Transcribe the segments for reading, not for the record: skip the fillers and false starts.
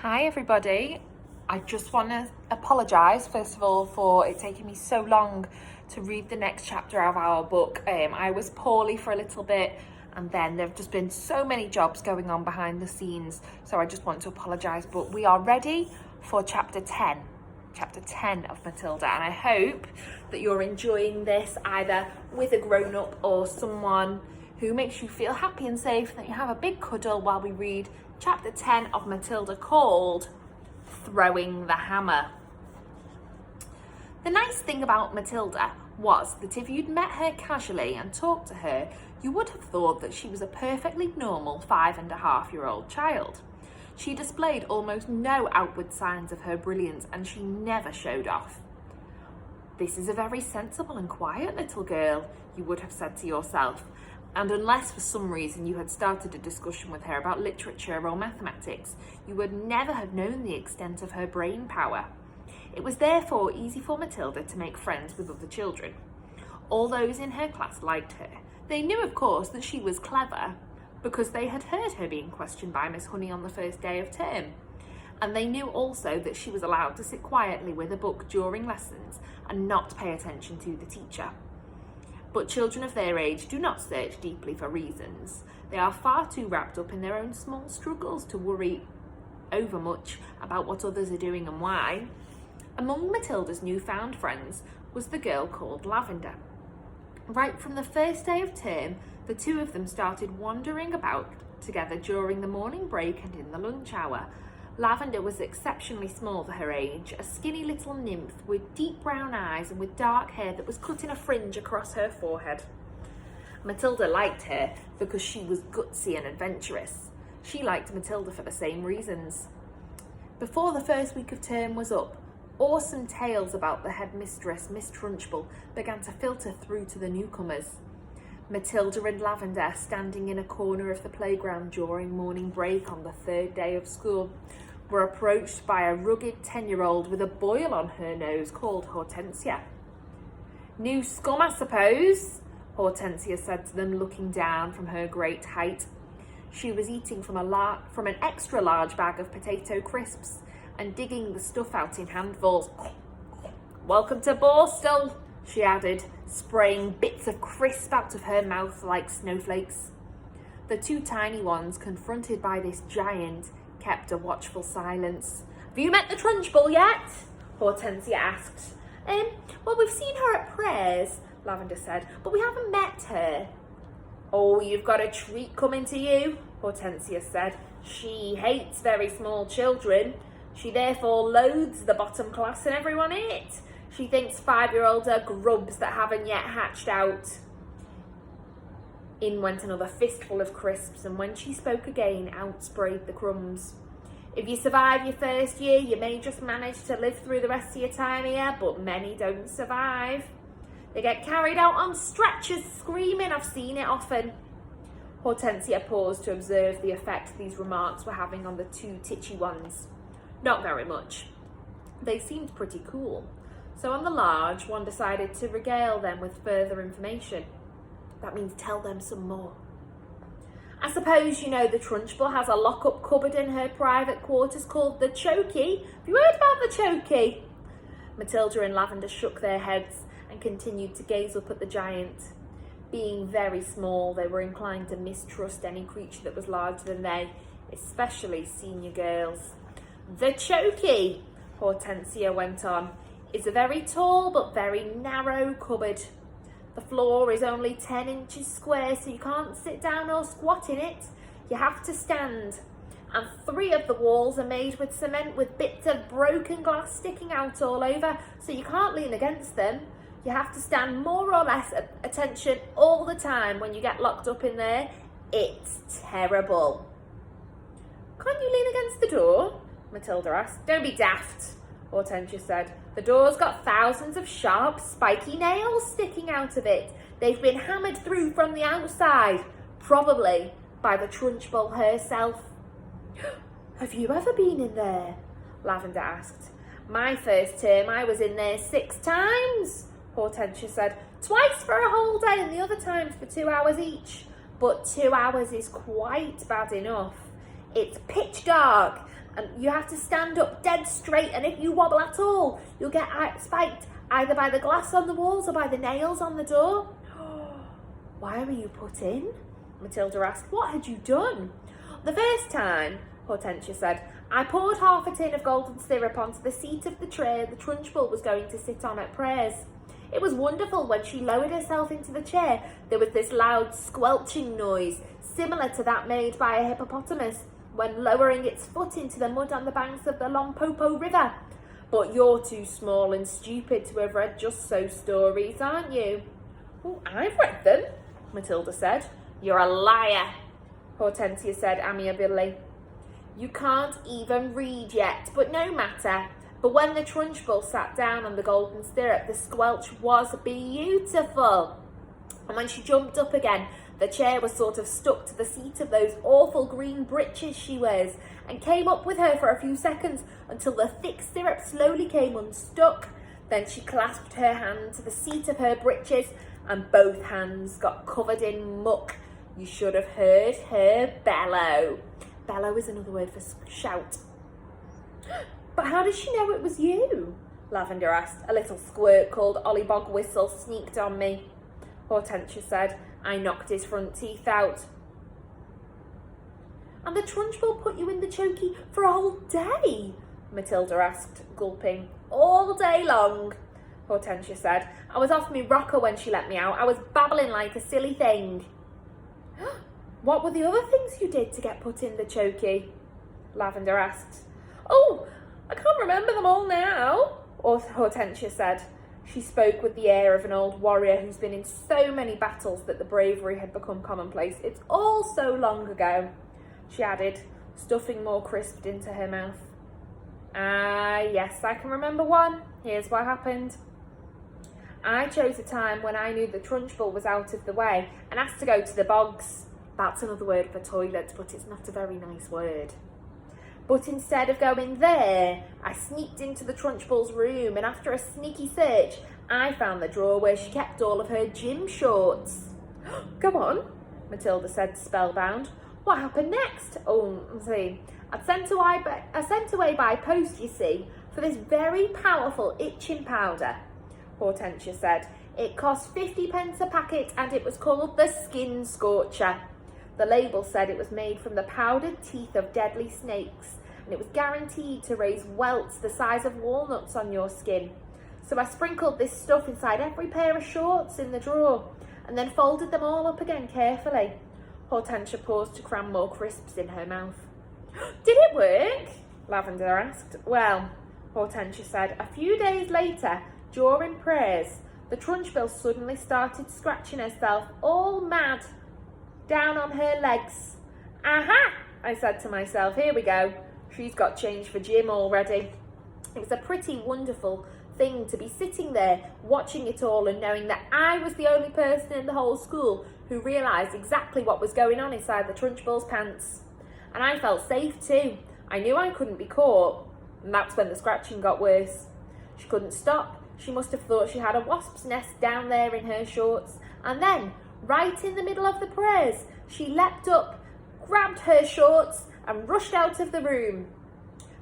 Hi everybody. I just want to apologise first of all for it taking me so long to read the next chapter of our book. I was poorly for a little bit and then there have just been so many jobs going on behind the scenes, so I just want to apologise, but we are ready for chapter 10 of Matilda, and I hope that you're enjoying this either with a grown-up or someone who makes you feel happy and safe, that you have a big cuddle while we read chapter 10 of Matilda, called Throwing the Hammer. The nice thing about Matilda was that if you'd met her casually and talked to her, you would have thought that she was a perfectly normal 5.5-year-old child. She displayed almost no outward signs of her brilliance, and she never showed off. This is a very sensible and quiet little girl, you would have said to yourself, and unless for some reason you had started a discussion with her about literature or mathematics, you would never have known the extent of her brain power. It was therefore easy for Matilda to make friends with other children. All those in her class liked her. They knew, of course, that she was clever, because they had heard her being questioned by Miss Honey on the first day of term. And they knew also that she was allowed to sit quietly with a book during lessons and not pay attention to the teacher. But children of their age do not search deeply for reasons. They are far too wrapped up in their own small struggles to worry overmuch about what others are doing and why. Among Matilda's newfound friends was the girl called Lavender. Right from the first day of term, the two of them started wandering about together during the morning break and in the lunch hour. Lavender was exceptionally small for her age, a skinny little nymph with deep brown eyes and with dark hair that was cut in a fringe across her forehead. Matilda liked her because she was gutsy and adventurous. She liked Matilda for the same reasons. Before the first week of term was up, awesome tales about the headmistress, Miss Trunchbull, began to filter through to the newcomers. Matilda and Lavender, standing in a corner of the playground during morning break on the third day of school, were approached by a rugged 10-year-old with a boil on her nose called Hortensia. "New scum, I suppose," Hortensia said to them, looking down from her great height. She was eating from an extra large bag of potato crisps and digging the stuff out in handfuls. "Welcome to Borstal," she added, spraying bits of crisp out of her mouth like snowflakes. The two tiny ones, confronted by this giant, kept a watchful silence. "Have you met the Trunchbull yet?" Hortensia asked. Well, we've seen her at prayers," Lavender said, "but we haven't met her." "Oh, you've got a treat coming to you," Hortensia said. "She hates very small children. She therefore loathes the bottom class and everyone in it. She thinks 5-year-olds are grubs that haven't yet hatched out." In went another fistful of crisps, and when she spoke again, out sprayed the crumbs. "If you survive your first year, you may just manage to live through the rest of your time here, but many don't survive. They get carried out on stretchers screaming. I've seen it often." Hortensia paused to observe the effect these remarks were having on the two titchy ones. Not very much. They seemed pretty cool. So on the large, one decided to regale them with further information. That means tell them some more. "I suppose you know the Trunchbull has a lock-up cupboard in her private quarters called the Chokey. Have you heard about the Chokey?" Matilda and Lavender shook their heads and continued to gaze up at the giant. Being very small, they were inclined to mistrust any creature that was larger than they, especially senior girls. "The Chokey," Hortensia went on, "is a very tall but very narrow cupboard. The floor is only 10 inches square, so you can't sit down or squat in it. You have to stand. And 3 of the walls are made with cement with bits of broken glass sticking out all over, so you can't lean against them. You have to stand more or less at attention all the time when you get locked up in there. It's terrible." "Can't you lean against the door?" Matilda asked. "Don't be daft," Hortensia said. "The door's got thousands of sharp, spiky nails sticking out of it. They've been hammered through from the outside, probably by the Trunchbull herself." "Have you ever been in there?" Lavender asked. "My first term, I was in there 6 times," Hortensia said. "Twice for a whole day and the other times for 2 hours each. But 2 hours is quite bad enough. It's pitch dark And you have to stand up dead straight, and if you wobble at all, you'll get spiked either by the glass on the walls or by the nails on the door. Why were you put in? Matilda asked. What had you done? The first time, Hortensia said, I poured half a tin of golden syrup onto the seat of the tray the Trunchbull was going to sit on at prayers. It was wonderful. When she lowered herself into the chair, there was this loud squelching noise, similar to that made by a hippopotamus when lowering its foot into the mud on the banks of the Limpopo River. But you're too small and stupid to have read Just So stories, aren't you? Oh, I've read them, Matilda said. You're a liar, Hortensia said amiably. You can't even read yet, but no matter. But when the Trunchbull sat down on the golden stirrup, the squelch was beautiful. And when she jumped up again, the chair was sort of stuck to the seat of those awful green breeches she wears, and came up with her for a few seconds until the thick stirrup slowly came unstuck. Then she clasped her hand to the seat of her breeches, and both hands got covered in muck. You should have heard her bellow. Bellow is another word for shout. But how did she know it was you? Lavender asked. A little squirt called Ollybog Whistle sneaked on me, Hortensia said. I knocked his front teeth out. And the Trunchbull put you in the chokey for a whole day? Matilda asked, gulping. All day long, Hortensia said. I was off me rocker when she let me out. I was babbling like a silly thing. What were the other things you did to get put in the chokey? Lavender asked. Oh, I can't remember them all now, Hortensia said. She spoke with the air of an old warrior who's been in so many battles that the bravery had become commonplace. It's all so long ago, she added, stuffing more crisp into her mouth. Yes, I can remember one. Here's what happened. I chose a time when I knew the Trunchbull was out of the way and asked to go to the bogs. That's another word for toilet, but it's not a very nice word. But instead of going there, I sneaked into the Trunchbull's room, and after a sneaky search, I found the drawer where she kept all of her gym shorts. Go on, Matilda said, spellbound. What happened next? Oh, see, I sent away by post, you see, for this very powerful itching powder, Hortensia said. It cost 50p a packet, and it was called the Skin Scorcher. The label said it was made from the powdered teeth of deadly snakes, and it was guaranteed to raise welts the size of walnuts on your skin. So I sprinkled this stuff inside every pair of shorts in the drawer, and then folded them all up again carefully. Hortensia paused to cram more crisps in her mouth. Did it work? Lavender asked. Well, Hortensia said, a few days later, during prayers, the Trunchbull suddenly started scratching herself all mad down on her legs. Aha! I said to myself, here we go. She's got change for gym already. It was a pretty wonderful thing to be sitting there watching it all and knowing that I was the only person in the whole school who realised exactly what was going on inside the Trunchbull's pants. And I felt safe too. I knew I couldn't be caught, and that's when the scratching got worse. She couldn't stop. She must have thought she had a wasp's nest down there in her shorts. And then, right in the middle of the prayers, she leapt up, grabbed her shorts, and rushed out of the room.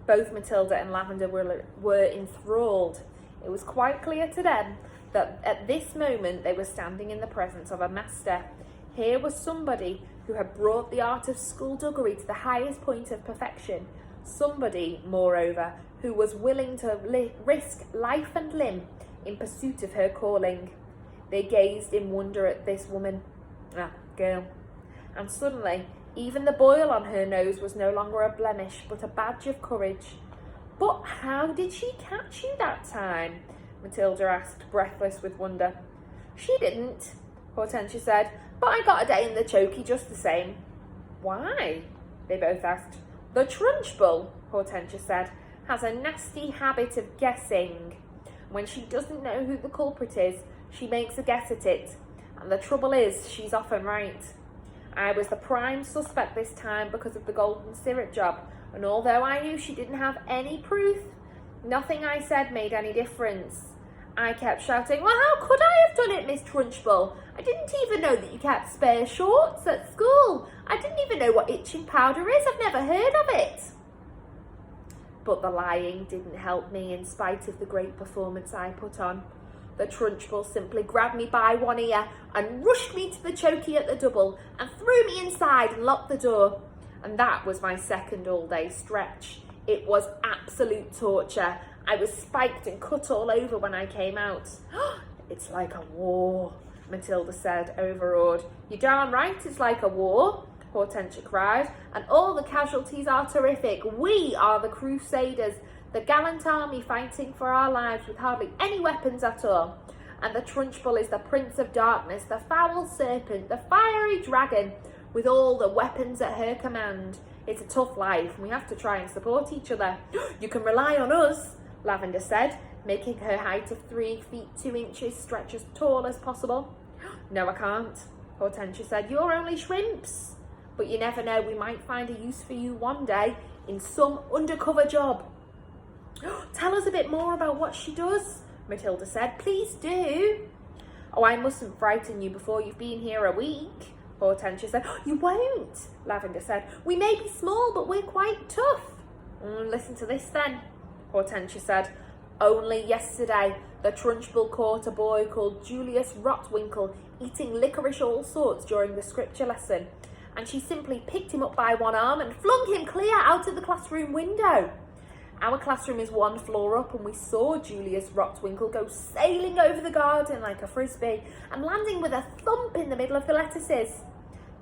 Both Matilda and Lavender were enthralled. It was quite clear to them that at this moment they were standing in the presence of a master. Here was somebody who had brought the art of skullduggery to the highest point of perfection. Somebody, moreover, who was willing to risk life and limb in pursuit of her calling. They gazed in wonder at this girl. And suddenly, even the boil on her nose was no longer a blemish, but a badge of courage. But how did she catch you that time? Matilda asked, breathless with wonder. She didn't, Hortensia said, but I got a day in the chokey just the same. Why? They both asked. The Trunchbull, Hortensia said, has a nasty habit of guessing. When she doesn't know who the culprit is, she makes a guess at it. And the trouble is, she's often right. I was the prime suspect this time because of the golden syrup job, and although I knew she didn't have any proof, nothing I said made any difference. I kept shouting, well, how could I have done it, Miss Trunchbull? I didn't even know that you kept spare shorts at school. I didn't even know what itching powder is. I've never heard of it. But the lying didn't help me in spite of the great performance I put on. The Trunchbull simply grabbed me by one ear and rushed me to the chokey at the double and threw me inside and locked the door. And that was my second all-day stretch. It was absolute torture. I was spiked and cut all over when I came out. It's like a war, Matilda said, overawed. You're darn right it's like a war, Hortensia cried, and all the casualties are terrific. We are the Crusaders, the gallant army fighting for our lives with hardly any weapons at all. And the Trunchbull is the Prince of Darkness, the foul serpent, the fiery dragon, with all the weapons at her command. It's a tough life, and we have to try and support each other. You can rely on us, Lavender said, making her height of 3 feet 2 inches stretch as tall as possible. No, I can't, Hortensia said. You're only shrimps. But you never know, we might find a use for you one day in some undercover job. Tell us a bit more about what she does, Matilda said. Please do. Oh, I mustn't frighten you before you've been here a week, Hortensia said. You won't, Lavender said. We may be small, but we're quite tough. Listen to this then, Hortensia said. Only yesterday, the Trunchbull caught a boy called Julius Rotwinkle eating licorice all sorts during the scripture lesson, and she simply picked him up by one arm and flung him clear out of the classroom window. Our classroom is 1 floor up, and we saw Julius Rotwinkle go sailing over the garden like a frisbee and landing with a thump in the middle of the lettuces.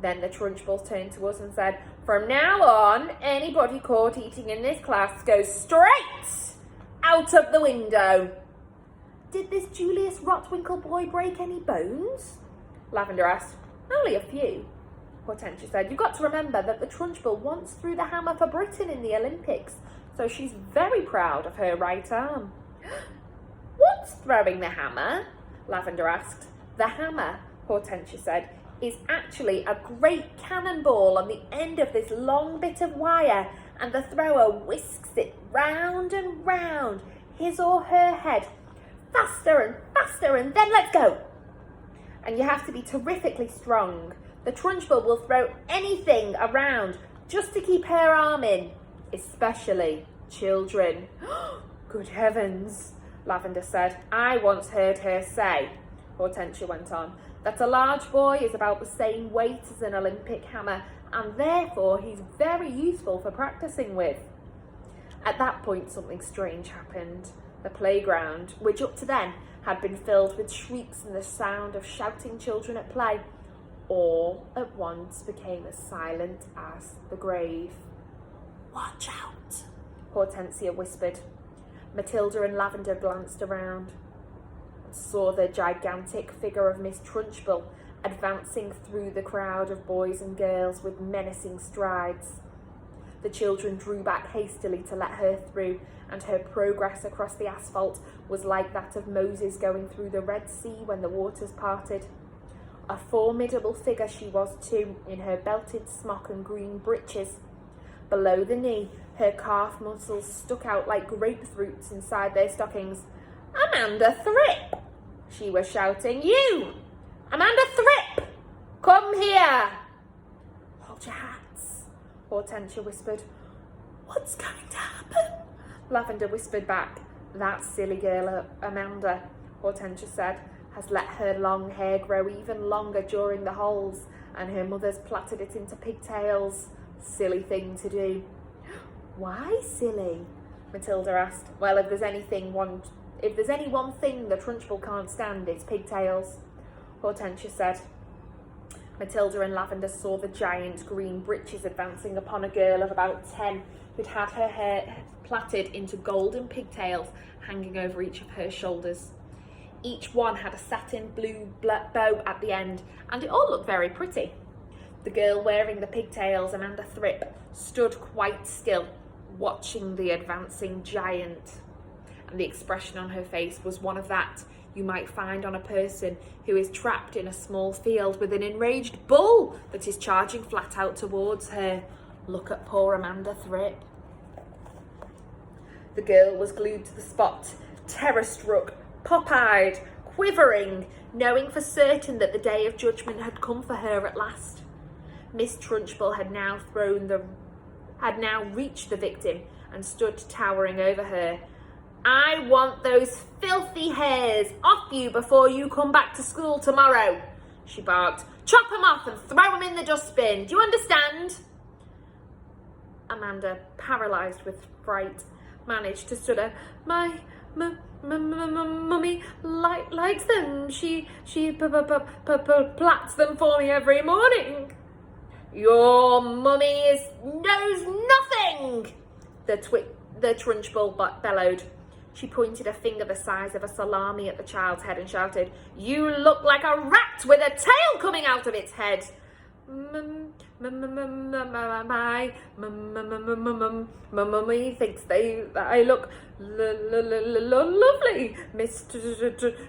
Then the Trunchbull turned to us and said, from now on, anybody caught eating in this class goes straight out of the window. Did this Julius Rotwinkle boy break any bones? Lavender asked. Only a few, Hortensia said. You've got to remember that the Trunchbull once threw the hammer for Britain in the Olympics, so she's very proud of her right arm. What's throwing the hammer? Lavender asked. The hammer, Hortensia said, is actually a great cannonball on the end of this long bit of wire, and the thrower whisks it round and round, his or her head, faster and faster, and then let's go. And you have to be terrifically strong. The Trunchbull will throw anything around just to keep her arm in, especially children. Good heavens, Lavender said. I once heard her say, Hortensia went on, that a large boy is about the same weight as an Olympic hammer, and therefore he's very useful for practicing with. At that point, something strange happened. The playground, which up to then had been filled with shrieks and the sound of shouting children at play, all at once became as silent as the grave. Watch out, Hortensia whispered. Matilda and Lavender glanced around and saw the gigantic figure of Miss Trunchbull advancing through the crowd of boys and girls with menacing strides. The children drew back hastily to let her through, and her progress across the asphalt was like that of Moses going through the Red Sea when the waters parted. A formidable figure she was too, in her belted smock and green breeches. Below the knee, her calf muscles stuck out like grapefruits inside their stockings. Amanda Thripp, she was shouting. You, Amanda Thripp, come here. Hold your hats, Hortensia whispered. What's going to happen? Lavender whispered back. That silly girl, Amanda, Hortensia said, has let her long hair grow even longer during the holes, and her mother's plaited it into pigtails. Silly thing to do. Why silly? Matilda asked. Well, if there's any one thing the Trunchbull can't stand, it's pigtails, Hortensia said. Matilda and Lavender saw the giant green breeches advancing upon a girl of about 10 who'd had her hair plaited into golden pigtails hanging over each of her shoulders. Each one had a satin blue bow at the end, and it all looked very pretty. The girl wearing the pigtails, Amanda Thripp, stood quite still, watching the advancing giant. And the expression on her face was one of that you might find on a person who is trapped in a small field with an enraged bull that is charging flat out towards her. Look at poor Amanda Thripp. The girl was glued to the spot, terror-struck, pop-eyed, quivering, knowing for certain that the day of judgment had come for her at last. Miss Trunchbull had now thrown the had now reached the victim and stood towering over her. "I want those filthy hairs off you before you come back to school tomorrow," she barked. "Chop them off and throw them in the dustbin. Do you understand?" Amanda, paralysed with fright, managed to stutter. "My mummy likes them. She plats them for me every morning." "Your mummy knows nothing," the Trunchbull bellowed. She pointed a finger the size of a salami at the child's head and shouted, "You look like a rat with a tail coming out of its head." My mummy thinks that I look lovely, Miss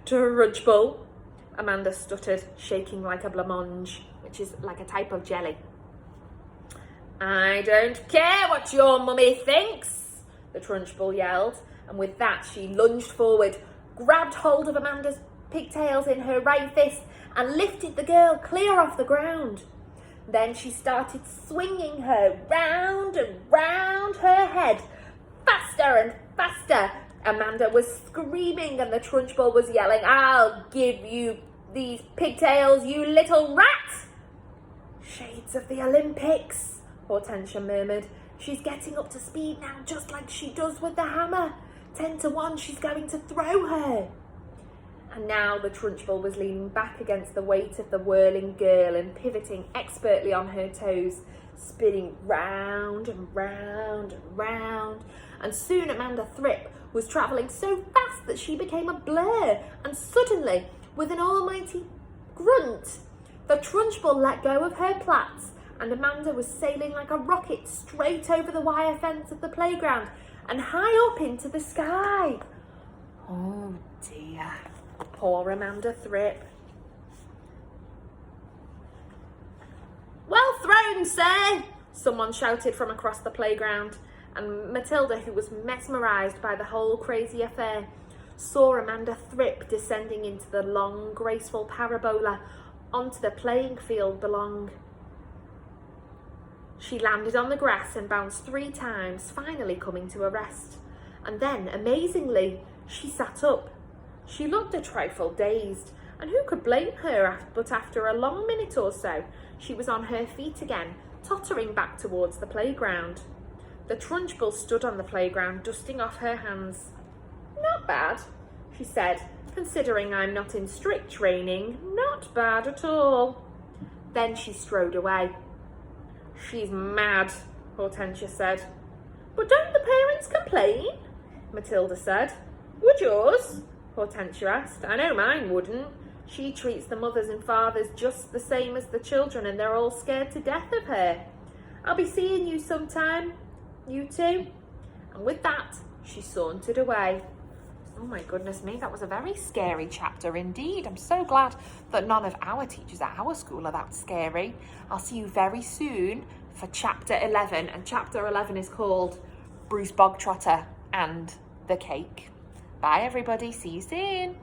Trunchbull," Amanda stuttered, shaking like a blancmange, which is like a type of jelly. "I don't care what your mummy thinks," the Trunchbull yelled, and with that she lunged forward, grabbed hold of Amanda's pigtails in her right fist and lifted the girl clear off the ground. Then she started swinging her round and round her head, faster and faster. Amanda was screaming and the Trunchbull was yelling, "I'll give you these pigtails, you little rat!" "Shades of the Olympics," Hortensia murmured. "She's getting up to speed now, just like she does with the hammer. 10 to 1, she's going to throw her." And now the Trunchbull was leaning back against the weight of the whirling girl and pivoting expertly on her toes, spinning round and round and round. And soon Amanda Thripp was travelling so fast that she became a blur, and suddenly, with an almighty grunt, the Trunchbull let go of her plaits, and Amanda was sailing like a rocket straight over the wire fence of the playground and high up into the sky. Oh dear, poor Amanda Thripp. "Well thrown, sir," someone shouted from across the playground, and Matilda, who was mesmerised by the whole crazy affair, saw Amanda Thripp descending into the long, graceful parabola onto the playing field below. She landed on the grass and bounced 3 times, finally coming to a rest. And then, amazingly, she sat up. She looked a trifle dazed, and who could blame her? But after a long minute or so, she was on her feet again, tottering back towards the playground. The Trunchbull stood on the playground, dusting off her hands. "Not bad," she said, "considering I'm not in strict training. Not bad at all." Then she strode away. "She's mad," Hortensia said. "But don't the parents complain?" Matilda said. "Would yours?" Hortensia asked. "I know mine wouldn't. She treats the mothers and fathers just the same as the children, and they're all scared to death of her. I'll be seeing you sometime, you two." And with that, she sauntered away. Oh my goodness me, that was a very scary chapter indeed. I'm so glad that none of our teachers at our school are that scary. I'll see you very soon for chapter 11, and chapter 11 is called Bruce Bogtrotter and the Cake. Bye everybody, see you soon.